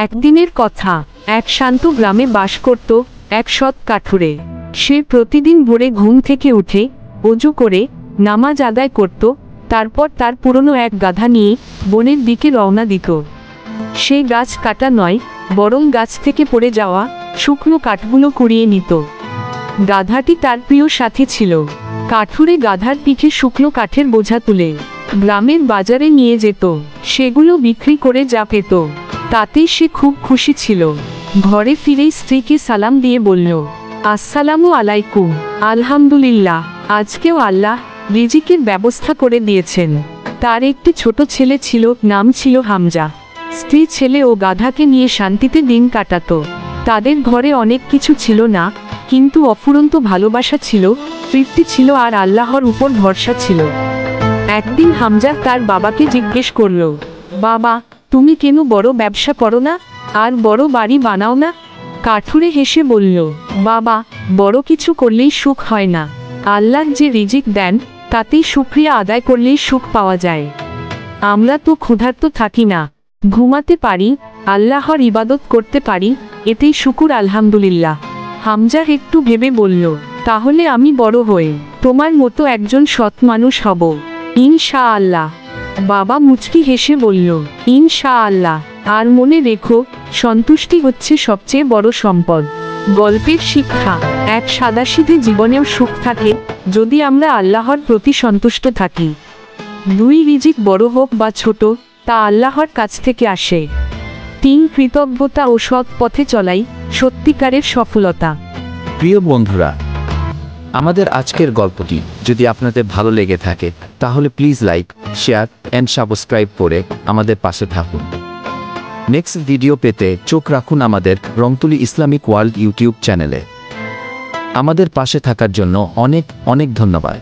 একদিনের কথা, এক শান্ত গ্রামে বাস করত এক সৎ কাঠুরে। সে প্রতিদিন ভোরে ঘুম থেকে উঠে অজু করে নামাজ আদায় করত, তারপর তার পুরনো এক গাধা নিয়ে বনের দিকে রওনা দিত। সে গাছ কাটা নয়, বরং গাছ থেকে পড়ে যাওয়া শুকনো কাঠগুলো কুড়িয়ে নিত। গাধাটি তার প্রিয় সাথী ছিল। কাঠুরে গাধার পিঠে শুকনো কাঠের বোঝা তুলে গ্রামের বাজারে নিয়ে যেত। সেগুলো বিক্রি করে যা পেত তাতেই সে খুব খুশি ছিল। ঘরে ফিরেই স্ত্রীকে সালাম দিয়ে বলল, আসসালামু আলাইকুম। আলহামদুলিল্লাহ, আজকেও আল্লাহ রিজিকের ব্যবস্থা করে দিয়েছেন। তার একটি ছোট ছেলে ছিল, নাম ছিল হামজা। স্ত্রী, ছেলে ও গাধাকে নিয়ে শান্তিতে দিন কাটাত। তাদের ঘরে অনেক কিছু ছিল না, কিন্তু অফুরন্ত ভালোবাসা ছিল, তৃপ্তি ছিল আর আল্লাহর উপর ভরসা ছিল। একদিন হামজা তার বাবাকে জিজ্ঞেস করল, বাবা, তুমি কেন বড় ব্যবসা করো না আর বড় বাড়ি বানাও না? কাঠুরে হেসে বলল, বাবা, বড় কিছু করলেই সুখ হয় না। আল্লাহ যে রিজিক দেন তাতেই শুকরিয়া আদায় করলেই সুখ পাওয়া যায়। আমরা তো ক্ষুধার্ত থাকি না, ঘুমাতে পারি, আল্লাহর ইবাদত করতে পারি, এতেই শুকুর আলহামদুলিল্লাহ। হামজা একটু ভেবে বলল, তাহলে আমি বড় হয়ে তোমার মতো একজন সৎ মানুষ হব, ইনশাআল্লাহ। বাবা মুচকি হেসে বলল, ইনশাআল্লাহ। আর মনে রেখো, সন্তুষ্টি হচ্ছে সবচেয়ে বড় সম্পদ। গল্পের শিক্ষা, এক সাদাসিধে জীবনেও সুখ থাকে যদি আমরা আল্লাহর প্রতি সন্তুষ্ট থাকি। 2, রিজিক বড় হোক বা ছোট, তা আল্লাহর কাছ থেকে আসে। 3, কৃতজ্ঞতা ও সৎ পথে চলাই সত্যিকারের সফলতা। প্রিয় বন্ধুরা, আমাদের আজকের গল্পটি যদি আপনাদের ভালো লেগে থাকে তাহলে please like, share and subscribe করে আমাদের পাশে থাকুন। নেক্সট ভিডিও পেতে চোখ রাখুন আমাদের রংতুলি ইসলামিক ওয়ার্ল্ড ইউটিউব চ্যানেলে। আমাদের পাশে থাকার জন্য অনেক অনেক ধন্যবাদ।